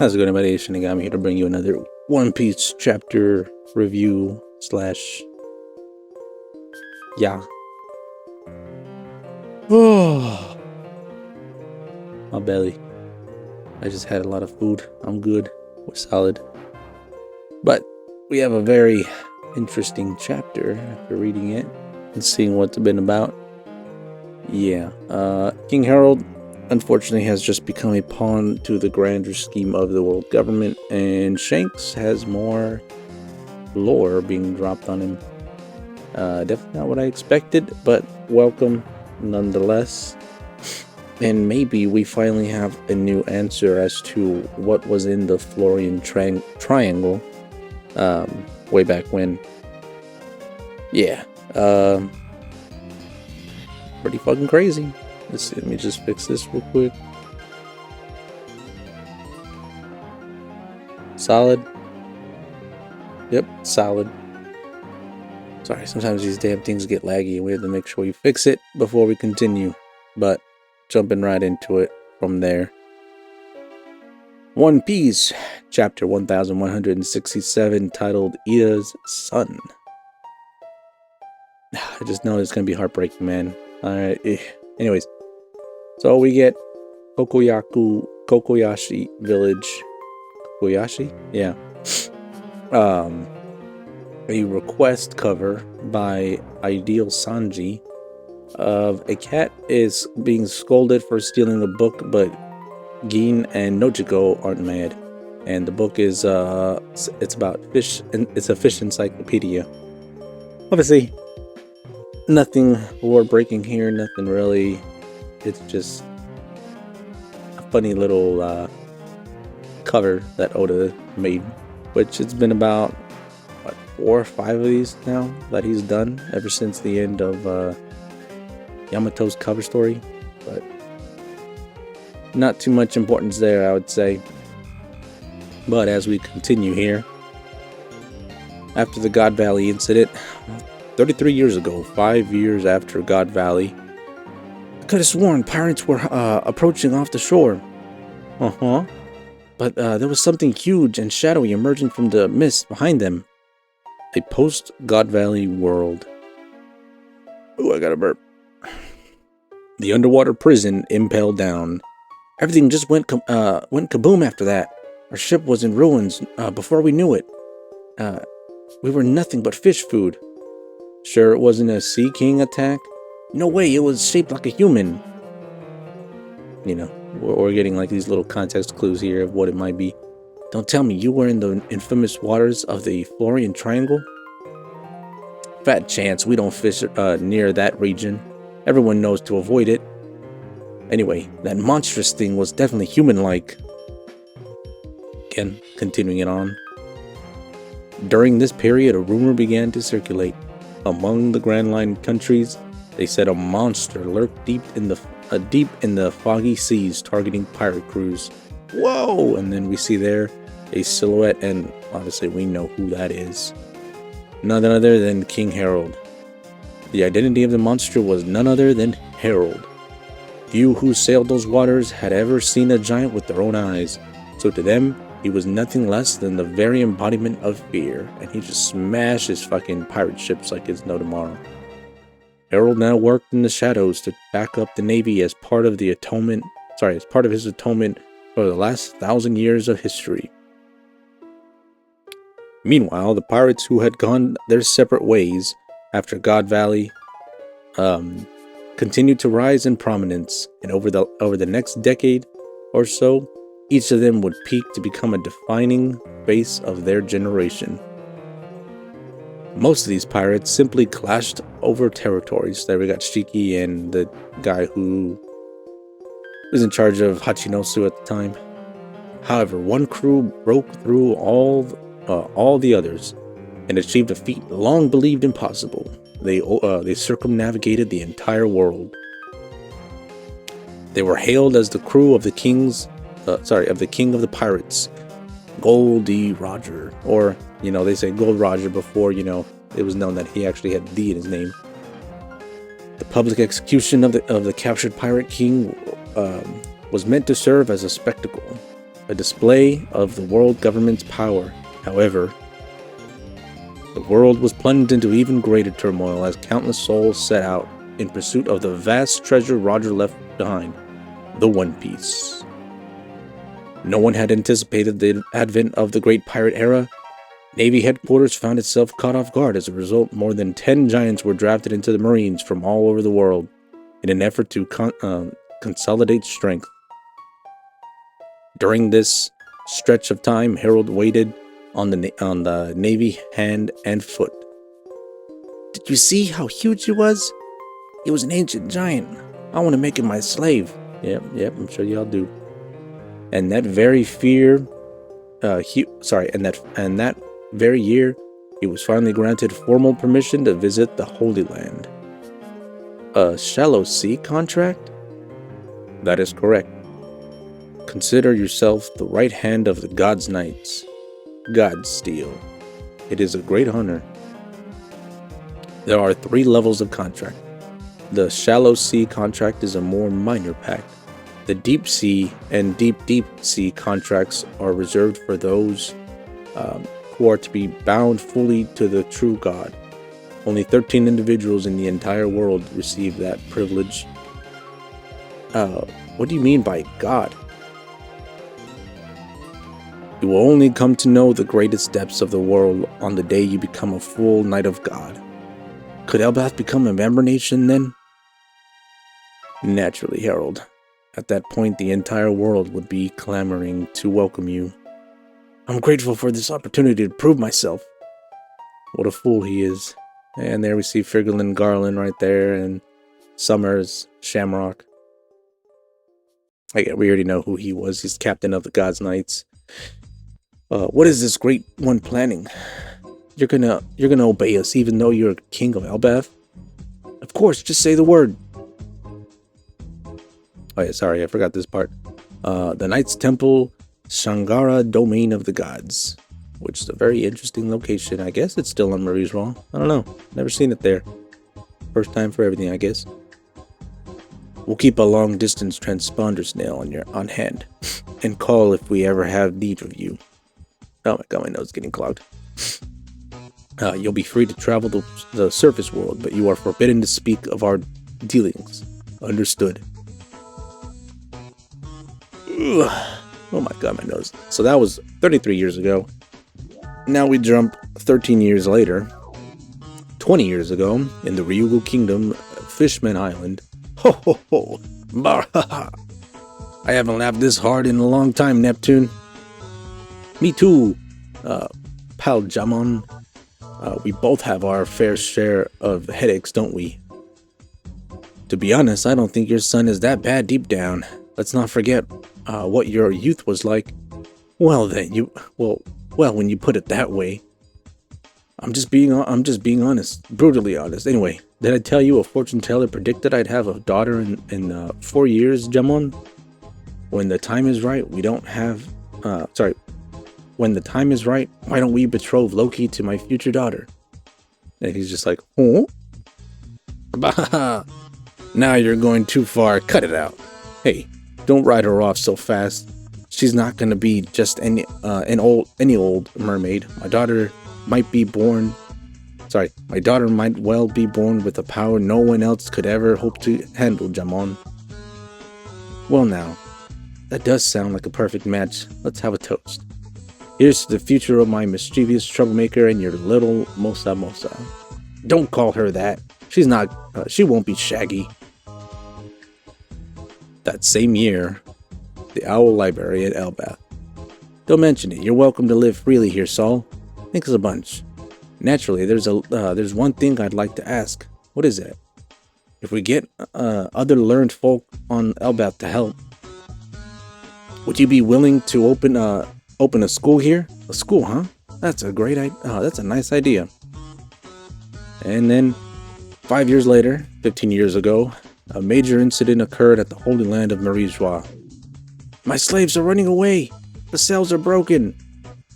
How's it going, everybody? It's Shanks. I'm here to bring you another One Piece chapter review slash... yeah. Oh, my belly. I just had a lot of food. I'm good. We're solid. But we have a very interesting chapter after reading it and seeing what's been about. Yeah. King Herald, unfortunately, has just become a pawn to the grander scheme of the world government, and Shanks has more lore being dropped on him. Definitely not what I expected, but welcome nonetheless. And maybe we finally have a new answer as to what was in the Florian Triangle way back when. Yeah. Pretty fucking crazy. Let's see, let me just fix this real quick. Solid. Yep, solid. Sorry, sometimes these damn things get laggy and we have to make sure we fix it before we continue. But jumping right into it from there. One Piece, chapter 1167, titled Ida's Son. I just know it's gonna be heartbreaking, man. Alright, anyways. So we get Kokoyashi village. Kokoyashi? Yeah. A request cover by Ideal Sanji of a cat is being scolded for stealing a book, but Gin and Nojiko aren't mad. And the book is it's about fish, and it's a fish encyclopedia. Obviously, nothing lore breaking here, nothing really. It's just a funny little cover that Oda made, which it's been about what, 4 or 5 of these now that he's done ever since the end of Yamato's cover story. But not too much importance there, I would say. But as we continue here, after the God Valley incident, 33 years ago, 5 years after God Valley, I could have sworn pirates were approaching off the shore. But there was something huge and shadowy emerging from the mist behind them. A post-God Valley world. Ooh, I got a burp. The underwater prison impaled down. Everything just went kaboom after that. Our ship was in ruins before we knew it. We were nothing but fish food. Sure it wasn't a Sea King attack? No way, it was shaped like a human. You know, we're getting like these little context clues here of what it might be. Don't tell me you were in the infamous waters of the Florian Triangle? Fat chance we don't fish near that region. Everyone knows to avoid it. Anyway, that monstrous thing was definitely human-like. Again, continuing it on. During this period, a rumor began to circulate. Among the Grand Line countries, they said a monster lurked deep in the foggy seas, targeting pirate crews. Whoa! And then we see there a silhouette, and obviously we know who that is. None other than King Herald. The identity of the monster was none other than Herald. Few who sailed those waters had ever seen a giant with their own eyes, so to them, he was nothing less than the very embodiment of fear, and he just smashes fucking pirate ships like it's no tomorrow. Herald now worked in the shadows to back up the Navy as part of his atonement for the last 1,000 years of history. Meanwhile, the pirates who had gone their separate ways after God Valley continued to rise in prominence, and over the next decade or so, each of them would peak to become a defining face of their generation. Most of these pirates simply clashed over territories. There we got Shiki and the guy who was in charge of Hachinosu at the time. However, one crew broke through all the others and achieved a feat long believed impossible. They circumnavigated the entire world. They were hailed as the crew of the King of the Pirates, Goldie Roger, or they say Gold Roger before it was known that he actually had D in his name. The public execution of the captured pirate king was meant to serve as a spectacle, a display of the world government's power. However, the world was plunged into even greater turmoil as countless souls set out in pursuit of the vast treasure Roger left behind, the One Piece. No one had anticipated the advent of the Great Pirate Era. Navy headquarters found itself caught off guard. As a result, more than 10 giants were drafted into the Marines from all over the world in an effort to consolidate strength. During this stretch of time, Herald waited on the Navy hand and foot. Did you see how huge he was? He was an ancient giant. I want to make him my slave. Yep, I'm sure y'all do. And that very that very year, he was finally granted formal permission to visit the Holy Land. A shallow sea contract? That is correct. Consider yourself the right hand of the God's Knights. God's Steel. It is a great honor. There are 3 levels of contract. The shallow sea contract is a more minor pact. The deep sea and deep sea contracts are reserved for those who are to be bound fully to the true God. Only 13 individuals in the entire world receive that privilege. What do you mean by God? You will only come to know the greatest depths of the world on the day you become a full Knight of God. Could Elbath become a member nation then? Naturally, Herald. At that point, the entire world would be clamoring to welcome you. I'm grateful for this opportunity to prove myself. What a fool he is. And there we see Fergalin Garland right there, and Summers, Shamrock. We already know who he was. He's captain of the God's Knights. What is this great one planning? You're gonna obey us even though you're king of Elbath? Of course, just say the word. Oh yeah, sorry, I forgot this part. The Knights Temple, Shangara Domain of the Gods, which is a very interesting location. I guess it's still on Marie's Raw. I don't know. Never seen it there. First time for everything, I guess. We'll keep a long-distance transponder snail on hand, and call if we ever have need of you. Oh my god, my nose is getting clogged. You'll be free to travel the surface world, but you are forbidden to speak of our dealings. Understood. Ugh. Oh my god, my nose. So that was 33 years ago. Now we jump 13 years later. 20 years ago, in the Ryugu Kingdom, Fishman Island. Ho ho ho! Bar ha ha! I haven't laughed this hard in a long time, Neptune. Me too, pal Jamon. We both have our fair share of headaches, don't we? To be honest, I don't think your son is that bad deep down. Let's not forget what your youth was like. Well then, when you put it that way. I'm just being honest, brutally honest. Anyway, did I tell you a fortune teller predicted I'd have a daughter in 4 years, Jamon? When the time is right, when the time is right, why don't we betroth Loki to my future daughter? And he's just like, huh? Bah! Now you're going too far. Cut it out. Hey, don't write her off so fast. She's not gonna be just any old mermaid. My daughter might well be born with a power no one else could ever hope to handle, Jamon. Well now, that does sound like a perfect match. Let's have a toast. Here's to the future of my mischievous troublemaker and your little Mosa Mosa. Don't call her that. She won't be Shaggy. That same year, the Owl Library at Elbath. Don't mention it. You're welcome to live freely here, Saul. Thanks a bunch. Naturally, there's one thing I'd like to ask. What is it? If we get other learned folk on Elbath to help, would you be willing to open a school here? A school, huh? That's a great idea. That's a nice idea. And then, 5 years later, 15 years ago, a major incident occurred at the Holy Land of Marie-Joie. My slaves are running away. The cells are broken.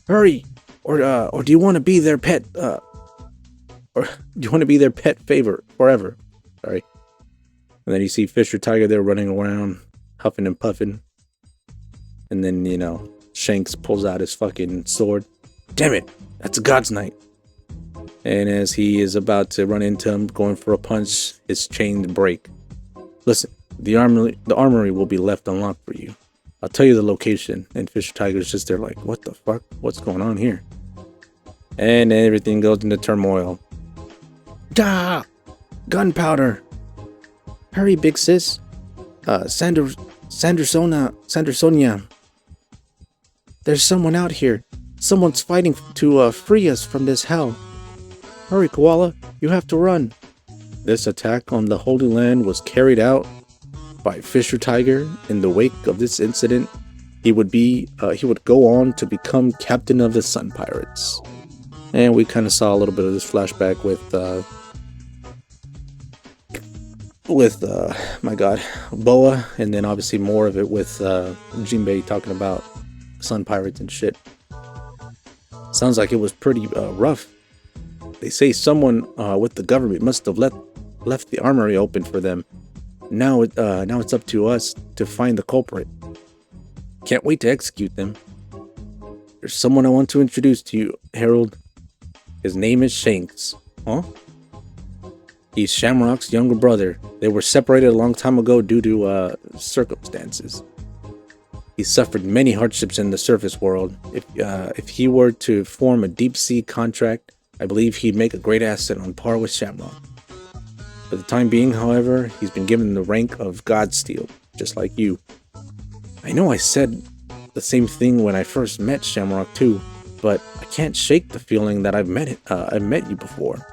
Hurry, or do you want to be their pet? Or do you want to be their pet favorite forever? Sorry. And then you see Fisher Tiger there running around, huffing and puffing. And then, Shanks pulls out his fucking sword. Damn it, that's a God's Knight. And as he is about to run into him, going for a punch, his chains break. Listen, the armory will be left unlocked for you. I'll tell you the location. And Fisher Tiger's just there like, what the fuck? What's going on here? And everything goes into turmoil. Da! Gunpowder! Hurry, big sis. Sandersonia. There's someone out here. Someone's fighting to free us from this hell. Hurry, Koala. You have to run. This attack on the Holy Land was carried out by Fisher Tiger. In the wake of this incident, he would go on to become captain of the Sun Pirates. And we kind of saw a little bit of this flashback with my god, Boa, and then obviously more of it with Jinbei talking about Sun Pirates and shit. Sounds like it was pretty rough. They say someone with the government must have left the armory open for them. Now it's up to us to find the culprit. Can't wait to execute them. There's someone I want to introduce to you, Herald. His name is Shanks. Huh? He's Shamrock's younger brother. They were separated a long time ago due to circumstances. He suffered many hardships in the surface world. If he were to form a deep sea contract, I believe he'd make a great asset on par with Shamrock. For the time being, however, he's been given the rank of Godsteel, just like you. I know I said the same thing when I first met Shamrock too, but I can't shake the feeling that I've met you before.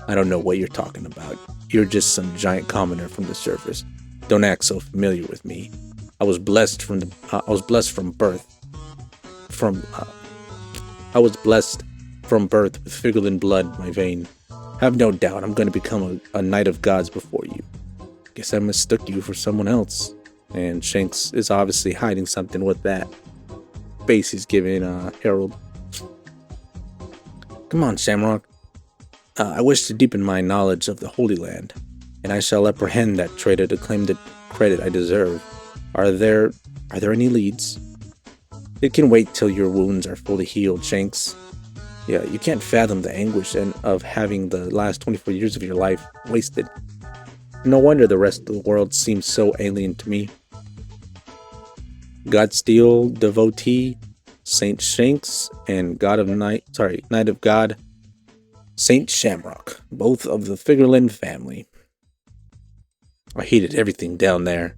I don't know what you're talking about. You're just some giant commoner from the surface. Don't act so familiar with me. I was blessed from birth with Figurlin blood in my vein. Have no doubt I'm going to become a knight of gods before you. Guess I mistook you for someone else. And Shanks is obviously hiding something with that face he's giving Herald. Come on, Shamrock. I wish to deepen my knowledge of the Holy Land, and I shall apprehend that traitor to claim the credit I deserve. Are there any leads? It can wait till your wounds are fully healed, Shanks. Yeah, you can't fathom the anguish of having the last 24 years of your life wasted. No wonder the rest of the world seems so alien to me. Godsteel devotee, Saint Shanks, and Knight of God, Saint Shamrock, both of the Figurlin family. I hated everything down there.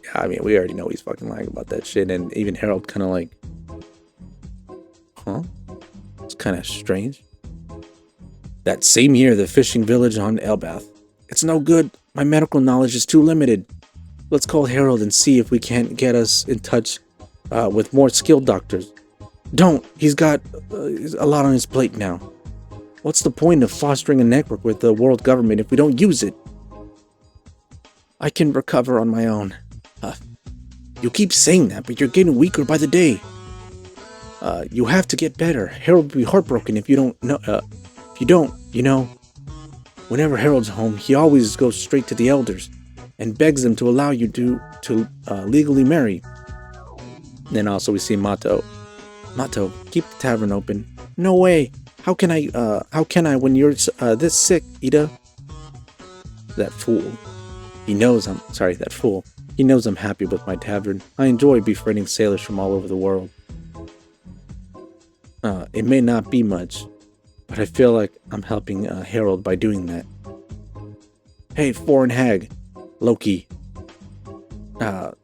Yeah, I mean, we already know he's fucking lying about that shit, and even Herald kind of like, huh? It's kind of strange. That same year, the fishing village on Elbath. It's no good. My medical knowledge is too limited. Let's call Herald and see if we can't get us in touch with more skilled doctors. Don't. He's got a lot on his plate now. What's the point of fostering a network with the world government if we don't use it? I can recover on my own. You keep saying that, but you're getting weaker by the day. You have to get better. Herald will be heartbroken if you don't know. Whenever Herald's home, he always goes straight to the elders and begs them to allow you to legally marry. Then also we see Mato. Mato, keep the tavern open. No way. How can I when you're this sick, Ida? That fool. That fool. He knows I'm happy with my tavern. I enjoy befriending sailors from all over the world. It may not be much, but I feel like I'm helping Herald by doing that. Hey, foreign hag, Loki.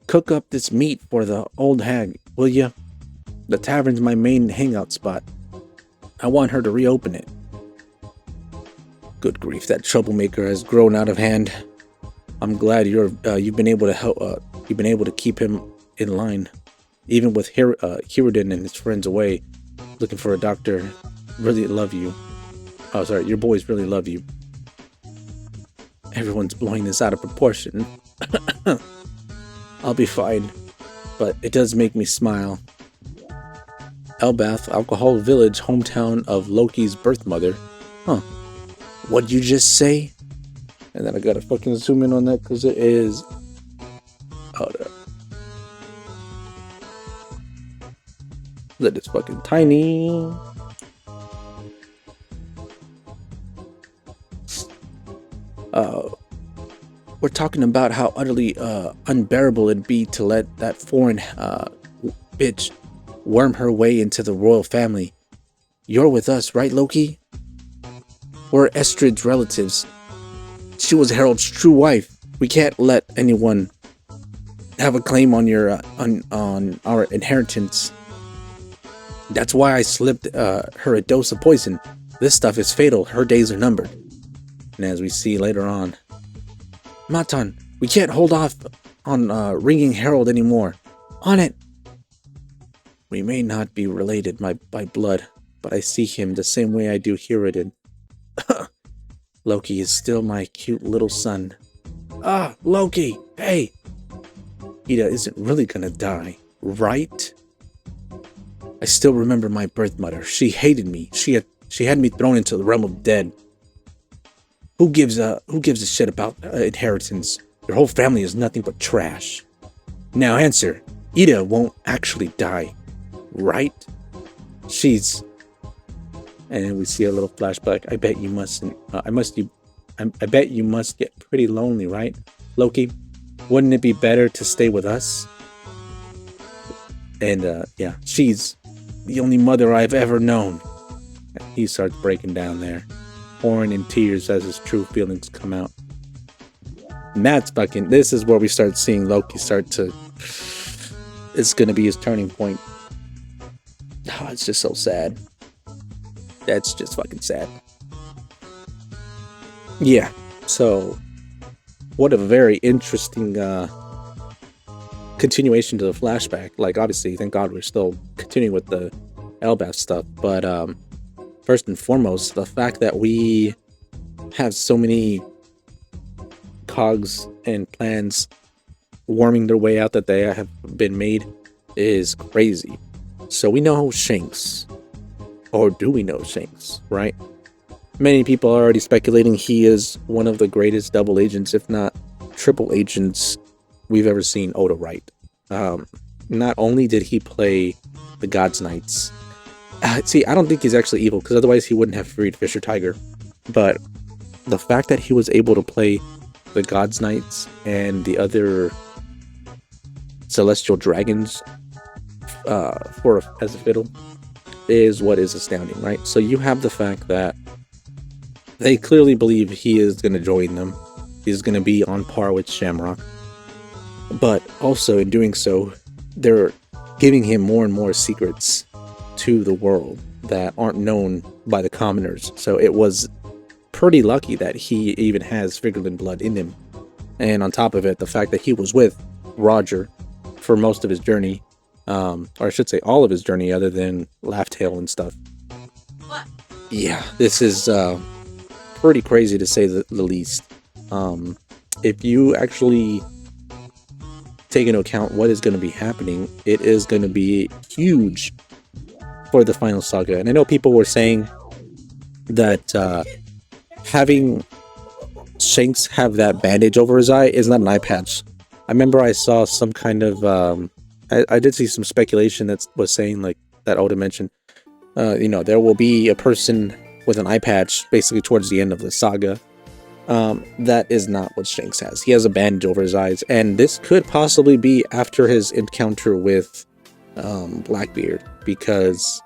Cook up this meat for the old hag, will ya? The tavern's my main hangout spot. I want her to reopen it. Good grief, that troublemaker has grown out of hand. I'm glad you've been able to help. You've been able to keep him in line, even with Herald and his friends away, looking for a doctor. Really love you. Oh, sorry, your boys really love you. Everyone's blowing this out of proportion. I'll be fine, but it does make me smile. Elbath, Alcohol Village, hometown of Loki's birth mother. Huh. What'd you just say? And then I gotta fucking zoom in on that because it is... Hold up. That is fucking tiny. We're talking about how utterly unbearable it'd be to let that foreign bitch worm her way into the royal family. You're with us, right, Loki? We're Estrid's relatives. She was Herald's true wife. We can't let anyone have a claim on your on our inheritance. That's why I slipped her a dose of poison. This stuff is fatal. Her days are numbered. And as we see later on, Matan, we can't hold off on ringing Herald anymore. On it! We may not be related by blood, but I see him the same way I do Herald. Loki is still my cute little son. Ah, Loki! Hey! Ida isn't really gonna die, right? I still remember my birth mother. She hated me. She had me thrown into the realm of dead. Who gives a shit about inheritance? Your whole family is nothing but trash. Now answer. Ida won't actually die, right? And we see a little flashback. I bet you mustn't. I bet you must get pretty lonely, right, Loki? Wouldn't it be better to stay with us? And yeah, she's the only mother I've ever known. He starts breaking down there, pouring in tears as his true feelings come out. And that's fucking. This is where we start seeing Loki start to. It's gonna be his turning point. Oh, it's just so sad. That's just fucking sad. Yeah. So, what a very interesting continuation to the flashback. Like, obviously, thank God we're still continuing with the Elbaf stuff. But first and foremost, the fact that we have so many cogs and plans worming their way out that they have been made is crazy. So we know Shanks. Or do we know Shanks, right? Many people are already speculating he is one of the greatest double agents, if not triple agents, we've ever seen Oda write. Not only did he play the God's Knights. See, I don't think he's actually evil, because otherwise he wouldn't have freed Fisher Tiger. But the fact that he was able to play the God's Knights and the other celestial dragons as a fiddle is what is astounding, right? So you have the fact that they clearly believe he is going to join them. He's going to be on par with Shamrock. But also in doing so, they're giving him more and more secrets to the world that aren't known by the commoners. So it was pretty lucky that he even has Figurlin blood in him. And on top of it, the fact that he was with Roger for most of his journey, or I should say all of his journey other than Laugh Tale and stuff. What? Yeah, this is pretty crazy to say the least. If you actually take into account what is going to be happening, it is going to be huge for the final saga. And I know people were saying that having Shanks have that bandage over his eye is not an eye patch. I remember I saw some kind of I did see some speculation that was saying, like, that Oda mentioned, there will be a person with an eye patch basically towards the end of the saga. That is not what Shanks has. He has a bandage over his eyes, and this could possibly be after his encounter with Blackbeard, because,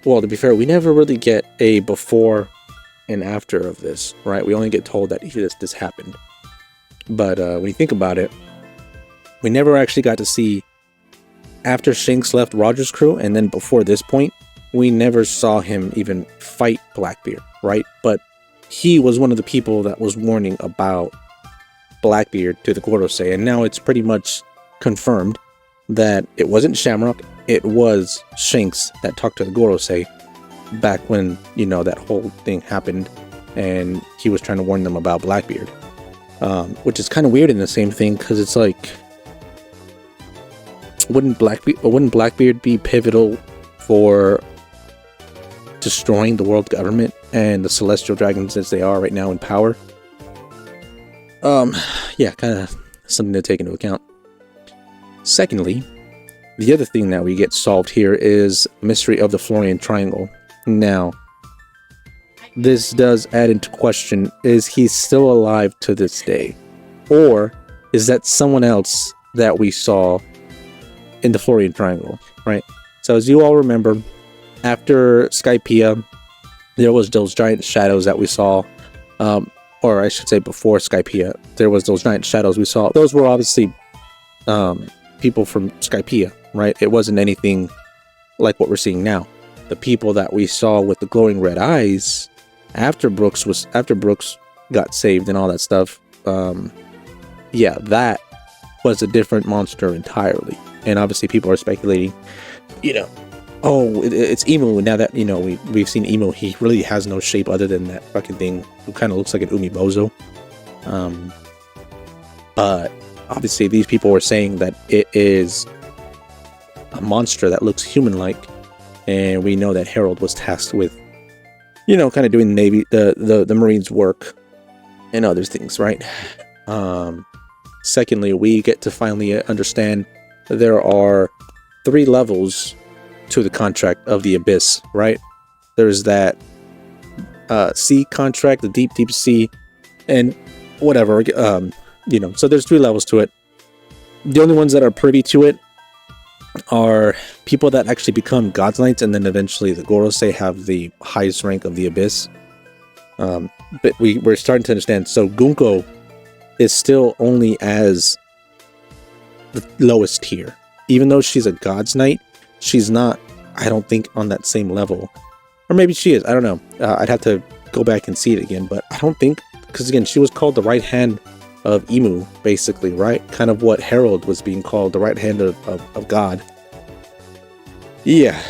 well, to be fair, we never really get a before and after of this, right? We only get told that this happened. But when you think about it, we never actually got to see after Shanks left Roger's crew, and then before this point, we never saw him even fight Blackbeard, right? But he was one of the people that was warning about Blackbeard to the Gorosei, and now it's pretty much confirmed that it wasn't Shamrock, it was Shanks that talked to the Gorosei back when, that whole thing happened, and he was trying to warn them about Blackbeard. Which is kind of weird in the same thing, because it's like, wouldn't Blackbeard be pivotal for destroying the world government and the celestial dragons as they are right now in power? Yeah, kind of something to take into account. Secondly, the other thing that we get solved here is mystery of the Florian Triangle. Now, this does add into question, is he still alive to this day? Or is that someone else that we saw in the Florian Triangle, right? So as you all remember, after Skypiea, there was those giant shadows that we saw, or I should say before Skypiea, there was those giant shadows we saw. Those were obviously people from Skypiea, right? It wasn't anything like what we're seeing now. The people that we saw with the glowing red eyes after Brooks got saved and all that stuff, yeah, that was a different monster entirely. And obviously people are speculating, oh, it's Emu. Now that, we've seen Emu, he really has no shape other than that fucking thing who kind of looks like an Umibozo. But obviously these people were saying that it is a monster that looks human-like. And we know that Herald was tasked with, kind of doing the Navy, the Marines' work and other things, right? Secondly, we get to finally understand that there are 3 levels to the contract of the Abyss, right? There's that sea contract, the deep sea, and whatever, so there's 3 levels to it. The only ones that are privy to it are people that actually become God's Knights, and then eventually the Gorosei have the highest rank of the Abyss. But we're starting to understand. So Gunko is still only as the lowest tier. Even though she's a God's Knight, she's not, I don't think, on that same level. Or maybe she is, I don't know. I'd have to go back and see it again, but I don't think, because again, she was called the right hand of Emu, basically, right? Kind of what Herald was being called, the right hand of God. Yeah,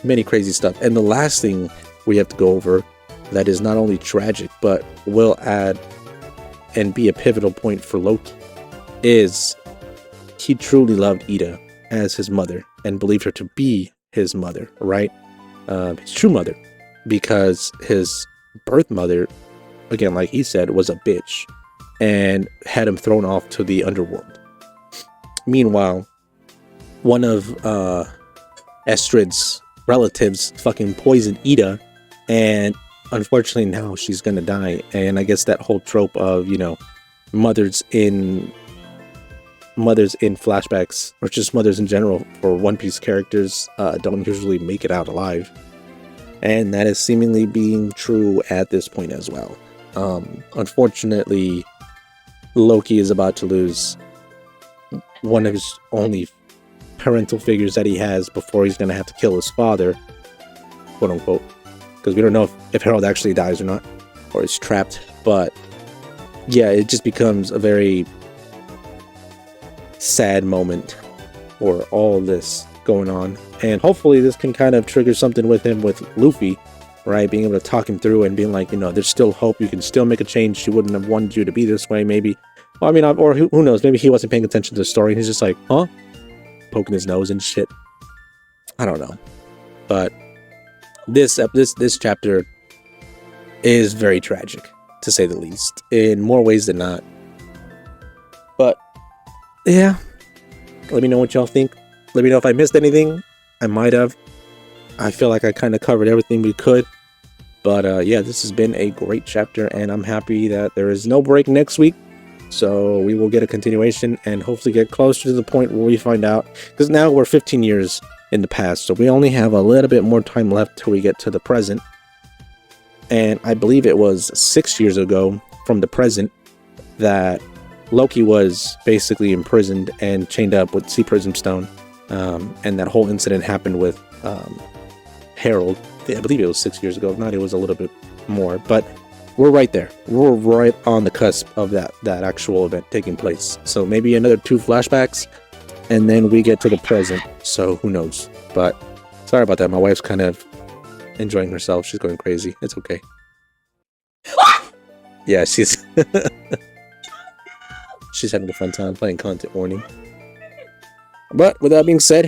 many crazy stuff. And the last thing we have to go over that is not only tragic, but will add and be a pivotal point for Loki, is he truly loved Ida as his mother and believed her to be his mother, right? His true mother, because his birth mother, again, like he said, was a bitch and had him thrown off to the underworld. Meanwhile, one of Estrid's relatives fucking poisoned Ida, and unfortunately now she's gonna die. And I guess that whole trope of, mothers in flashbacks, or just mothers in general for One Piece characters, don't usually make it out alive. And that is seemingly being true at this point as well. Unfortunately, Loki is about to lose one of his only parental figures that he has before he's going to have to kill his father, quote unquote, because we don't know if Herald actually dies or not, or is trapped. But yeah, it just becomes a very sad moment for all this going on. And hopefully this can kind of trigger something with him, with Luffy, right? Being able to talk him through and being like, there's still hope. You can still make a change. She wouldn't have wanted you to be this way, maybe. Well, I mean, or who knows? Maybe he wasn't paying attention to the story and he's just like, huh? Poking his nose and shit. I don't know. But this chapter is very tragic, to say the least, in more ways than not. But yeah, let me know what y'all think. Let me know if I missed anything. I might have. I feel like I kind of covered everything we could. But yeah, this has been a great chapter, and I'm happy that there is no break next week. So we will get a continuation and hopefully get closer to the point where we find out. Because now we're 15 years in the past, so we only have a little bit more time left till we get to the present. And I believe it was 6 years ago from the present that Loki was basically imprisoned and chained up with Sea Prism Stone. And that whole incident happened with Herald. I believe it was 6 years ago. If not, it was a little bit more. But we're right there. We're right on the cusp of that actual event taking place. So maybe another 2 flashbacks, and then we get to the present. So who knows? But sorry about that. My wife's kind of enjoying herself. She's going crazy. It's okay. Yeah, she's having a fun time playing content warning. But with that being said,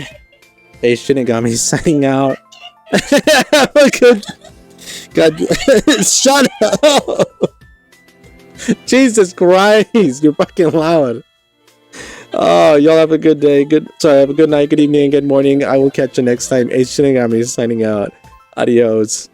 hey, Shinigami signing out. God, shut up! Jesus Christ, you're fucking loud. Oh, y'all have a good day. Have a good night, good evening, good morning. I will catch you next time. H Shinigami signing out. Adios.